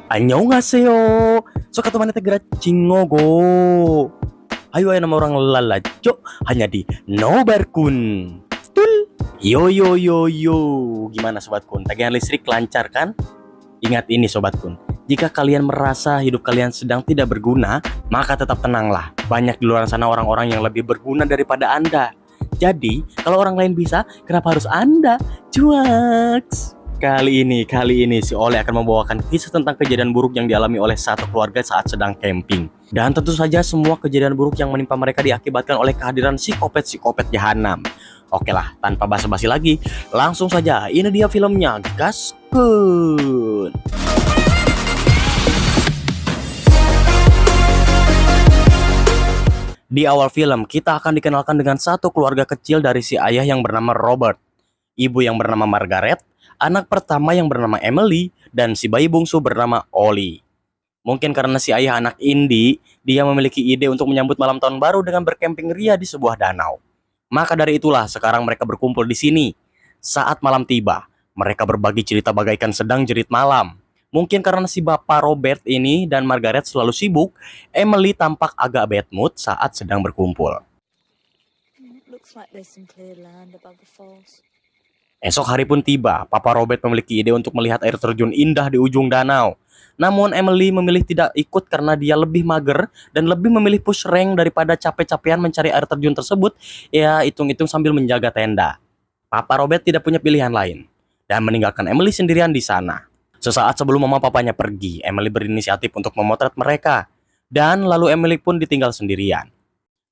Annyeonghaseyo. So kata mana tegera cingogo. Ayo nama orang lalajo hanya di Nobarkun. Tul. Yo yo yo yo. Gimana sobat kun? Tagihan listrik lancar kan? Ingat ini sobat kun. Jika kalian merasa hidup kalian sedang tidak berguna, maka tetap tenanglah. Banyak di luar sana orang-orang yang lebih berguna daripada Anda. Jadi, kalau orang lain bisa, kenapa harus Anda? Cuaks. Kali ini si Oleh akan membawakan kisah tentang kejadian buruk yang dialami oleh satu keluarga saat sedang camping. Dan tentu saja semua kejadian buruk yang menimpa mereka diakibatkan oleh kehadiran psikopat jahanam. Oke lah, tanpa basa-basi lagi, langsung saja ini dia filmnya, gaskun. Di awal film, kita akan dikenalkan dengan satu keluarga kecil dari si ayah yang bernama Robert, ibu yang bernama Margaret, anak pertama yang bernama Emily, dan si bayi bungsu bernama Ollie. Mungkin karena si ayah anak indie, dia memiliki ide untuk menyambut malam tahun baru dengan berkemping ria di sebuah danau. Maka dari itulah sekarang mereka berkumpul di sini. Saat malam tiba, mereka berbagi cerita bagaikan sedang jerit malam. Mungkin karena si bapak Robert ini dan Margaret selalu sibuk, Emily tampak agak bad mood saat sedang berkumpul. Esok hari pun tiba, Papa Robert memiliki ide untuk melihat air terjun indah di ujung danau. Namun Emily memilih tidak ikut karena dia lebih mager dan lebih memilih push rank daripada capek-capean mencari air terjun tersebut. Ya, hitung-hitung sambil menjaga tenda. Papa Robert tidak punya pilihan lain dan meninggalkan Emily sendirian di sana. Sesaat sebelum mama papanya pergi, Emily berinisiatif untuk memotret mereka. Dan lalu Emily pun ditinggal sendirian.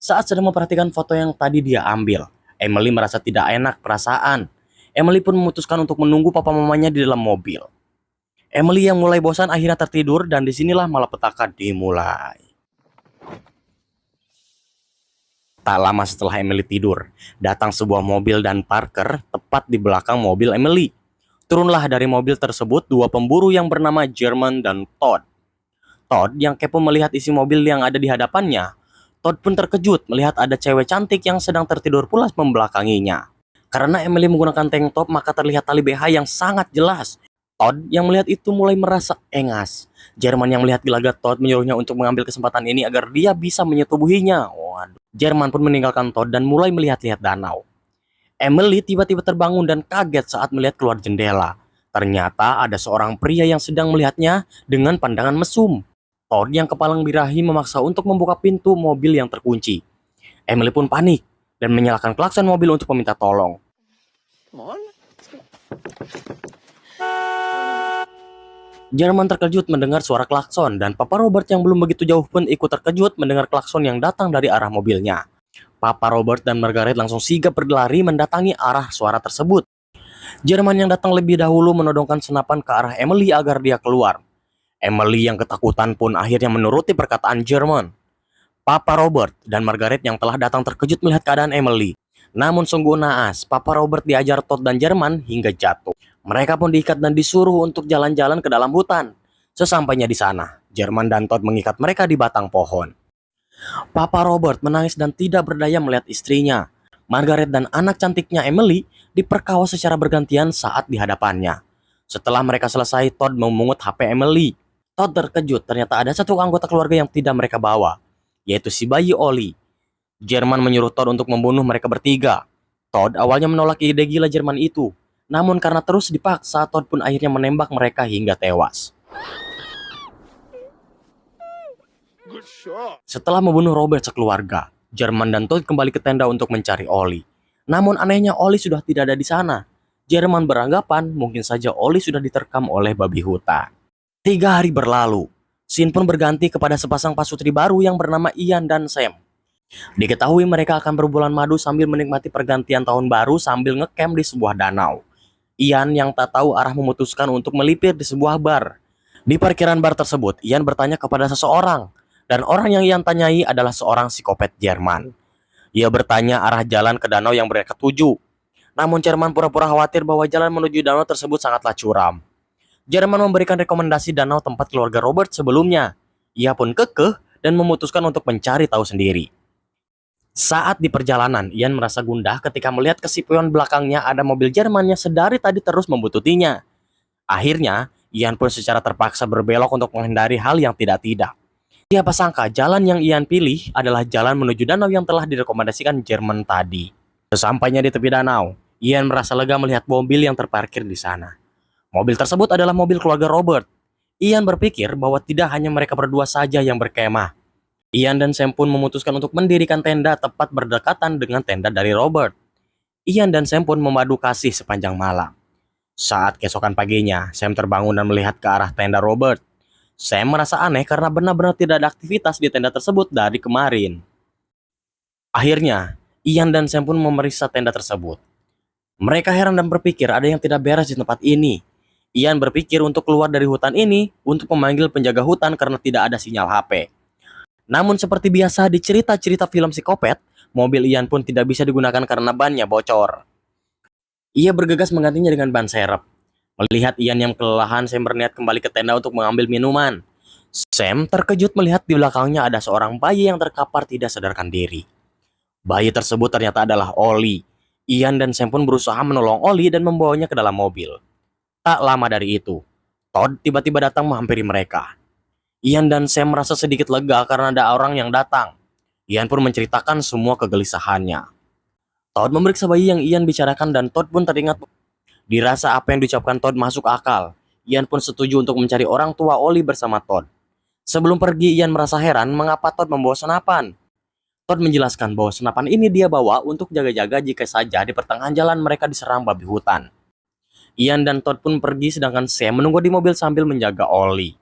Saat sedang memperhatikan foto yang tadi dia ambil, Emily merasa tidak enak perasaan. Emily pun memutuskan untuk menunggu papa mamanya di dalam mobil. Emily yang mulai bosan akhirnya tertidur dan disinilah malapetaka dimulai. Tak lama setelah Emily tidur, datang sebuah mobil dan parker tepat di belakang mobil Emily. Turunlah dari mobil tersebut dua pemburu yang bernama German dan Todd. Todd yang kepo melihat isi mobil yang ada di hadapannya. Todd pun terkejut melihat ada cewek cantik yang sedang tertidur pulas membelakanginya. Karena Emily menggunakan tank top, maka terlihat tali BH yang sangat jelas. Todd yang melihat itu mulai merasa engas. Jerman yang melihat gelagat Todd menyuruhnya untuk mengambil kesempatan ini agar dia bisa menyetubuhinya. Waduh. Jerman pun meninggalkan Todd dan mulai melihat-lihat danau. Emily tiba-tiba terbangun dan kaget saat melihat keluar jendela. Ternyata ada seorang pria yang sedang melihatnya dengan pandangan mesum. Todd yang kepalang birahi memaksa untuk membuka pintu mobil yang terkunci. Emily pun panik dan menyalakan klakson mobil untuk meminta tolong. Jerman terkejut mendengar suara klakson dan Papa Robert yang belum begitu jauh pun ikut terkejut mendengar klakson yang datang dari arah mobilnya. Papa Robert dan Margaret langsung sigap berlari mendatangi arah suara tersebut. Jerman yang datang lebih dahulu menodongkan senapan ke arah Emily agar dia keluar. Emily yang ketakutan pun akhirnya menuruti perkataan Jerman. Papa Robert dan Margaret yang telah datang terkejut melihat keadaan Emily. Namun sungguh naas, Papa Robert diajar Todd dan Jerman hingga jatuh. Mereka pun diikat dan disuruh untuk jalan-jalan ke dalam hutan. Sesampainya di sana, Jerman dan Todd mengikat mereka di batang pohon. Papa Robert menangis dan tidak berdaya melihat istrinya. Margaret dan anak cantiknya Emily diperkaos secara bergantian saat di hadapannya. Setelah mereka selesai, Todd memungut HP Emily. Todd terkejut, ternyata ada satu anggota keluarga yang tidak mereka bawa, yaitu si bayi Ollie. Jerman menyuruh Todd untuk membunuh mereka bertiga. Todd awalnya menolak ide gila Jerman itu. Namun karena terus dipaksa, Todd pun akhirnya menembak mereka hingga tewas. Setelah membunuh Robert sekeluarga, Jerman dan Todd kembali ke tenda untuk mencari Ollie. Namun anehnya Ollie sudah tidak ada di sana. Jerman beranggapan mungkin saja Ollie sudah diterkam oleh babi hutan. 3 hari berlalu. Scene pun berganti kepada sepasang pasutri baru yang bernama Ian dan Sam. Diketahui mereka akan berbulan madu sambil menikmati pergantian tahun baru sambil ngecamp di sebuah danau. Ian yang tak tahu arah memutuskan untuk melipir di sebuah bar. Di parkiran bar tersebut, Ian bertanya kepada seseorang. Dan orang yang Ian tanyai adalah seorang psikopat Jerman. Ia bertanya arah jalan ke danau yang mereka tuju. Namun Jerman pura-pura khawatir bahwa jalan menuju danau tersebut sangatlah curam. Jerman memberikan rekomendasi danau tempat keluarga Robert sebelumnya. Ia pun kekeh dan memutuskan untuk mencari tahu sendiri. Saat di perjalanan, Ian merasa gundah ketika melihat ke spion belakangnya ada mobil Jerman yang sedari tadi terus membututinya. Akhirnya, Ian pun secara terpaksa berbelok untuk menghindari hal yang tidak-tidak. Siapa sangka jalan yang Ian pilih adalah jalan menuju danau yang telah direkomendasikan Jerman tadi. Sesampainya di tepi danau, Ian merasa lega melihat mobil yang terparkir di sana. Mobil tersebut adalah mobil keluarga Robert. Ian berpikir bahwa tidak hanya mereka berdua saja yang berkemah. Ian dan Sam pun memutuskan untuk mendirikan tenda tepat berdekatan dengan tenda dari Robert. Ian dan Sam pun memadu kasih sepanjang malam. Saat keesokan paginya, Sam terbangun dan melihat ke arah tenda Robert. Sam merasa aneh karena benar-benar tidak ada aktivitas di tenda tersebut dari kemarin. Akhirnya, Ian dan Sam pun memeriksa tenda tersebut. Mereka heran dan berpikir ada yang tidak beres di tempat ini. Ian berpikir untuk keluar dari hutan ini untuk memanggil penjaga hutan karena tidak ada sinyal HP. Namun seperti biasa di cerita-cerita film psikopat, mobil Ian pun tidak bisa digunakan karena bannya bocor. Ia bergegas menggantinya dengan ban serep. Melihat Ian yang kelelahan, Sam berniat kembali ke tenda untuk mengambil minuman. Sam terkejut melihat di belakangnya ada seorang bayi yang terkapar tidak sadarkan diri. Bayi tersebut ternyata adalah Ollie. Ian dan Sam pun berusaha menolong Ollie dan membawanya ke dalam mobil. Tak lama dari itu, Todd tiba-tiba datang menghampiri mereka. Ian dan Sam merasa sedikit lega karena ada orang yang datang. Ian pun menceritakan semua kegelisahannya. Todd memeriksa bayi yang Ian bicarakan dan Todd pun teringat. Dirasa apa yang diucapkan Todd masuk akal. Ian pun setuju untuk mencari orang tua Ollie bersama Todd. Sebelum pergi, Ian merasa heran mengapa Todd membawa senapan. Todd menjelaskan bahwa senapan ini dia bawa untuk jaga-jaga jika saja di pertengahan jalan mereka diserang babi hutan. Ian dan Todd pun pergi sedangkan Sam menunggu di mobil sambil menjaga Ollie.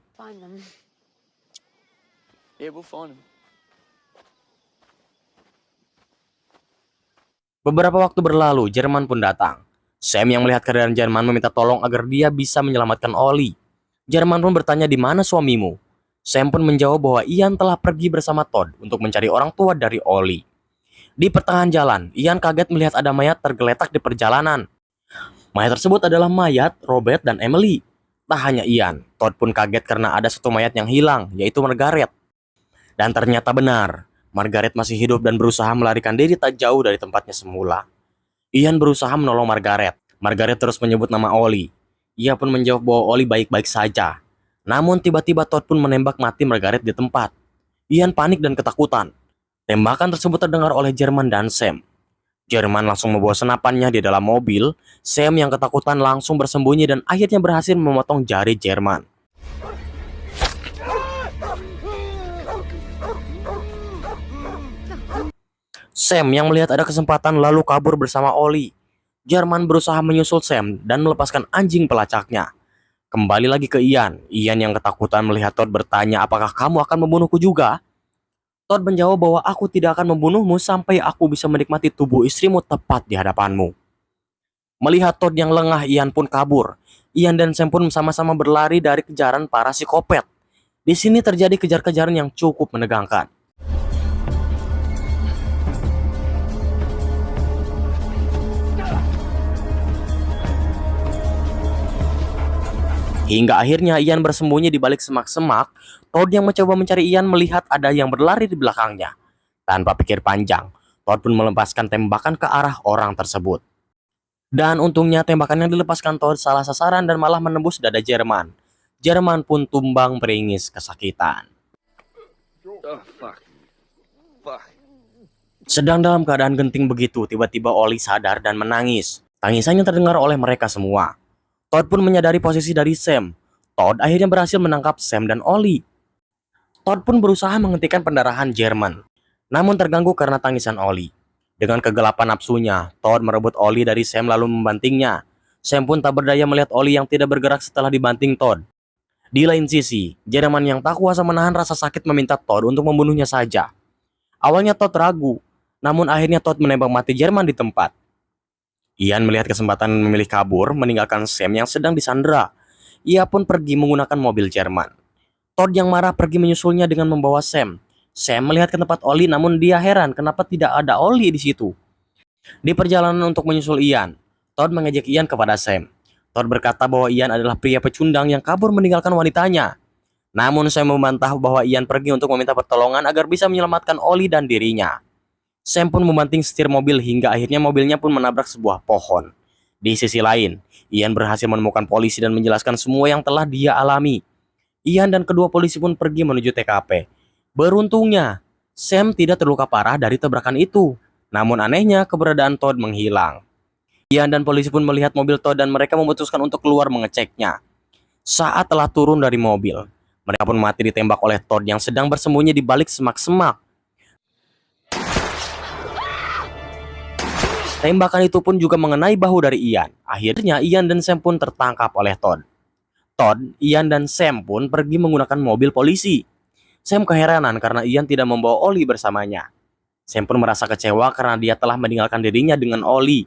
Beberapa waktu berlalu, Jerman pun datang. Sam yang melihat kehadiran Jerman meminta tolong agar dia bisa menyelamatkan Ollie. Jerman pun bertanya di mana suamimu. Sam pun menjawab bahwa Ian telah pergi bersama Todd untuk mencari orang tua dari Ollie. Di pertengahan jalan, Ian kaget melihat ada mayat tergeletak di perjalanan. Mayat tersebut adalah mayat Robert dan Emily. Tak hanya Ian, Todd pun kaget karena ada satu mayat yang hilang, yaitu Margaret. Dan ternyata benar, Margaret masih hidup dan berusaha melarikan diri tak jauh dari tempatnya semula. Ian berusaha menolong Margaret. Margaret terus menyebut nama Ollie. Ia pun menjawab bahwa Ollie baik-baik saja. Namun tiba-tiba Todd pun menembak mati Margaret di tempat. Ian panik dan ketakutan. Tembakan tersebut terdengar oleh Jerman dan Sam. Jerman langsung membawa senapannya di dalam mobil. Sam yang ketakutan langsung bersembunyi dan akhirnya berhasil memotong jari Jerman. Sam yang melihat ada kesempatan lalu kabur bersama Ollie. Jerman berusaha menyusul Sam dan melepaskan anjing pelacaknya. Kembali lagi ke Ian. Ian yang ketakutan melihat Todd bertanya, apakah kamu akan membunuhku juga? Todd menjawab bahwa aku tidak akan membunuhmu sampai aku bisa menikmati tubuh istrimu tepat di hadapanmu. Melihat Todd yang lengah, Ian pun kabur. Ian dan Sam pun sama-sama berlari dari kejaran para psikopat. Di sini terjadi kejar-kejaran yang cukup menegangkan. Hingga akhirnya Ian bersembunyi di balik semak-semak. Todd yang mencoba mencari Ian melihat ada yang berlari di belakangnya. Tanpa pikir panjang, Todd pun melepaskan tembakan ke arah orang tersebut. Dan untungnya tembakan yang dilepaskan Todd salah sasaran dan malah menembus dada Jerman. Jerman pun tumbang meringis kesakitan. Sedang dalam keadaan genting begitu, tiba-tiba Ollie sadar dan menangis. Tangisannya terdengar oleh mereka semua. Todd pun menyadari posisi dari Sam. Todd akhirnya berhasil menangkap Sam dan Ollie. Todd pun berusaha menghentikan pendarahan Jerman, namun terganggu karena tangisan Ollie. Dengan kegelapan nafsunya, Todd merebut Ollie dari Sam lalu membantingnya. Sam pun tak berdaya melihat Ollie yang tidak bergerak setelah dibanting Todd. Di lain sisi, Jerman yang tak kuasa menahan rasa sakit meminta Todd untuk membunuhnya saja. Awalnya Todd ragu, namun akhirnya Todd menembak mati Jerman di tempat. Ian melihat kesempatan memilih kabur, meninggalkan Sam yang sedang disandera. Ia pun pergi menggunakan mobil Jerman. Todd yang marah pergi menyusulnya dengan membawa Sam. Sam melihat ke tempat Ollie, namun dia heran kenapa tidak ada Ollie di situ. Di perjalanan untuk menyusul Ian, Todd mengejek Ian kepada Sam. Todd berkata bahwa Ian adalah pria pecundang yang kabur meninggalkan wanitanya. Namun Sam membantah bahwa Ian pergi untuk meminta pertolongan agar bisa menyelamatkan Ollie dan dirinya. Sam pun membanting setir mobil hingga akhirnya mobilnya pun menabrak sebuah pohon. Di sisi lain, Ian berhasil menemukan polisi dan menjelaskan semua yang telah dia alami. Ian dan kedua polisi pun pergi menuju TKP. Beruntungnya, Sam tidak terluka parah dari tabrakan itu. Namun anehnya, keberadaan Todd menghilang. Ian dan polisi pun melihat mobil Todd dan mereka memutuskan untuk keluar mengeceknya. Saat telah turun dari mobil, mereka pun mati ditembak oleh Todd yang sedang bersembunyi di balik semak-semak. Tembakan itu pun juga mengenai bahu dari Ian. Akhirnya Ian dan Sam pun tertangkap oleh Todd. Todd, Ian dan Sam pun pergi menggunakan mobil polisi. Sam keheranan karena Ian tidak membawa Ollie bersamanya. Sam pun merasa kecewa karena dia telah meninggalkan dirinya dengan Ollie.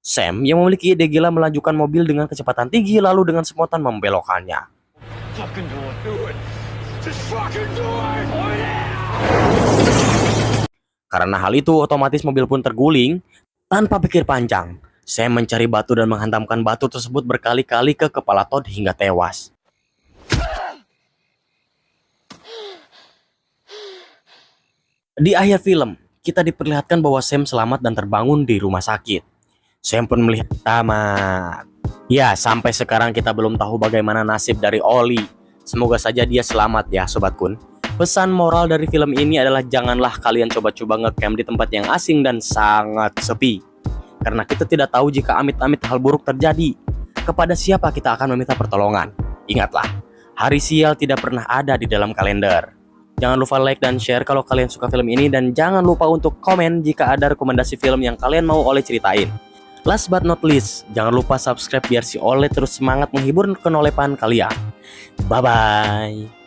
Sam yang memiliki ide gila melajukan mobil dengan kecepatan tinggi lalu dengan spontan membelokkannya. Karena hal itu otomatis mobil pun terguling. Tanpa pikir panjang, Sam mencari batu dan menghantamkan batu tersebut berkali-kali ke kepala Todd hingga tewas. Di akhir film, kita diperlihatkan bahwa Sam selamat dan terbangun di rumah sakit. Sam pun melihat tamat. Ya, sampai sekarang kita belum tahu bagaimana nasib dari Ollie. Semoga saja dia selamat ya, Sobat Kun. Pesan moral dari film ini adalah janganlah kalian coba-coba ngecamp di tempat yang asing dan sangat sepi. Karena kita tidak tahu jika amit-amit hal buruk terjadi. Kepada siapa kita akan meminta pertolongan? Ingatlah, hari sial tidak pernah ada di dalam kalender. Jangan lupa like dan share kalau kalian suka film ini. Dan jangan lupa untuk komen jika ada rekomendasi film yang kalian mau Oleh ceritain. Last but not least, jangan lupa subscribe biar si Oleh terus semangat menghibur kenolepan kalian. Bye-bye.